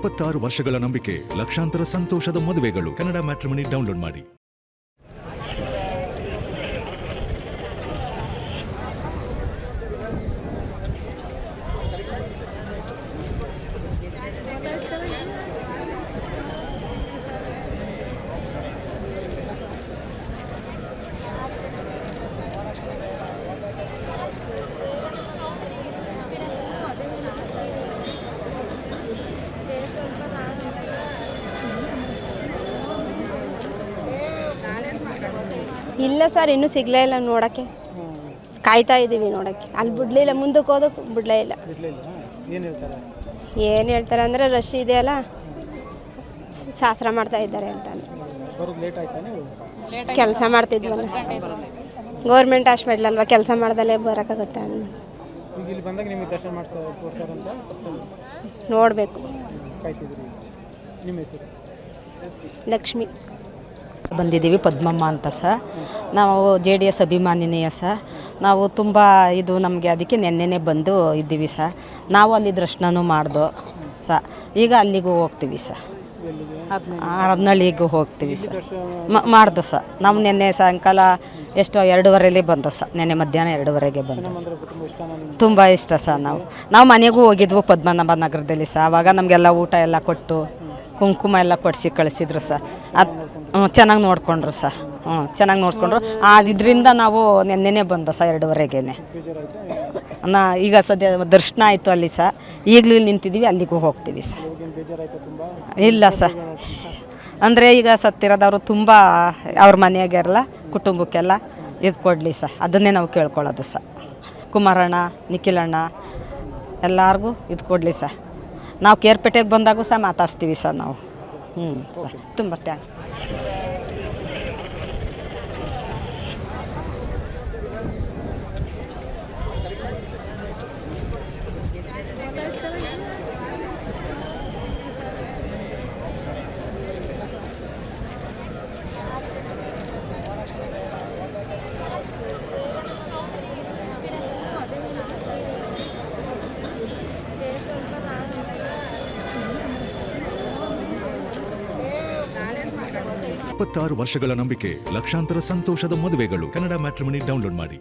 26 ವರ್ಷಗಳ ನಂಬಿಕೆ, ಲಕ್ಷಾಂತರ ಸಂತೋಷದ ಮದುವೆಗಳು. ಕನ್ನಡ ಮ್ಯಾಟ್ರಿಮನಿ ಡೌನ್ಲೋಡ್ ಮಾಡಿ. ಇಲ್ಲ ಸರ್, ಇನ್ನೂ ಸಿಗಲೇ ಇಲ್ಲ ನೋಡೋಕ್ಕೆ. ಕಾಯ್ತಾ ಇದ್ದೀವಿ ನೋಡೋಕ್ಕೆ. ಅಲ್ಲಿ ಬಿಡಲಿಲ್ಲ, ಮುಂದಕ್ಕೆ ಹೋದಕ್ಕೆ ಬಿಡಲೇ ಇಲ್ಲ. ಏನು ಹೇಳ್ತಾರೆ ಅಂದರೆ ರಶ್ ಇದೆಯಲ್ಲ, ಶಾಸ್ತ್ರ ಮಾಡ್ತಾ ಇದ್ದಾರೆ ಅಂತ. ಕೆಲಸ ಮಾಡ್ತಿದ್ವಲ್ಲ, ಗೌರ್ಮೆಂಟ್ ಹಾಸ್ಪಿಟ್ಲ್ ಅಲ್ವಾ, ಕೆಲಸ ಮಾಡ್ದಲ್ಲೇ ಬರೋಕ್ಕಾಗುತ್ತೆ. ನೋಡಬೇಕು. ಲಕ್ಷ್ಮಿ ಬಂದಿದ್ದೀವಿ, ಪದ್ಮಮ್ಮ ಅಂತ ಸರ್. ನಾವು JDS ಅಭಿಮಾನಿನಿಯ ಸರ್. ನಾವು ತುಂಬ ಇದು ನಮಗೆ ಅದಕ್ಕೆ ನೆನ್ನೆನೇ ಬಂದು ಇದ್ದೀವಿ ಸರ್. ನಾವು ಅಲ್ಲಿ ದರ್ಶನನೂ ಮಾಡ್ದೋ ಸರ್. ಈಗ ಅಲ್ಲಿಗೂ ಹೋಗ್ತೀವಿ ಸರ್, ಹರಪನಹಳ್ಳಿಗೂ ಹೋಗ್ತೀವಿ ಸರ್. ಮಾಡ್ದು ಸರ್. ನಾವು ನಿನ್ನೆ ಸಾಯಂಕಾಲ ಎಷ್ಟು 2:30 ಬಂದೋ ಸರ್. ನೆನ್ನೆ ಮಧ್ಯಾಹ್ನ 2:30ಗೆ ಬಂದೋ ಸರ್. ತುಂಬ ಇಷ್ಟ ಸರ್. ನಾವು ಮನೆಗೂ ಹೋಗಿದ್ವು ಪದ್ಮನಾಭ ನಗರದಲ್ಲಿ ಸರ್. ಆವಾಗ ನಮಗೆಲ್ಲ ಊಟ ಎಲ್ಲ ಕೊಟ್ಟು ಕುಂಕುಮ ಎಲ್ಲ ಕೊಡಿಸಿ ಕಳಿಸಿದ್ರು ಸರ್. ಅದು ಚೆನ್ನಾಗಿ ನೋಡಿಕೊಂಡ್ರು ಸರ್. ಚೆನ್ನಾಗಿ ನೋಡಿಸ್ಕೊಂಡ್ರು. ಇದರಿಂದ ನಾವು ನೆನ್ನೆನೇ ಬಂದೋ ಸರ್ 2:30ಗೆ. ಈಗ ಸದ್ಯ ದರ್ಶನ ಆಯಿತು ಅಲ್ಲಿ ಸರ್. ಈಗಲೂ ಇಲ್ಲಿ ನಿಂತಿದ್ದೀವಿ, ಅಲ್ಲಿಗೂ ಹೋಗ್ತೀವಿ ಸರ್. ಇಲ್ಲ ಸರ್, ಅಂದರೆ ಈಗ ಸತ್ತಿರೋದವರು ತುಂಬ ಅವ್ರ ಮನೆಯಾಗೆಲ್ಲ ಕುಟುಂಬಕ್ಕೆಲ್ಲ ಇದು ಕೊಡಲಿ ಸರ್. ಅದನ್ನೇ ನಾವು ಕೇಳ್ಕೊಳ್ಳೋದು ಸರ್. ಕುಮಾರಣ್ಣ, ನಿಖಿಲಣ್ಣ ಎಲ್ಲರಿಗೂ ಇದು ಕೊಡಲಿ ಸರ್. ನಾವು ಕೇರ್ಪೇಟೆಗೆ ಬಂದಾಗೂ ಸಹ ಮಾತಾಡ್ಸ್ತೀವಿ ಸರ್ ನಾವು. ಸರ್, ತುಂಬ ಥ್ಯಾಂಕ್ಸ್. ವರ್ಷಗಳ ನಂಬಿಕೆ, ಲಕ್ಷಾಂತರ ಸಂತೋಷದ ಮದುವೆಗಳು. ಕನ್ನಡ ಮ್ಯಾಟ್ರಿಮನಿ ಡೌನ್ಲೋಡ್ ಮಾಡಿ.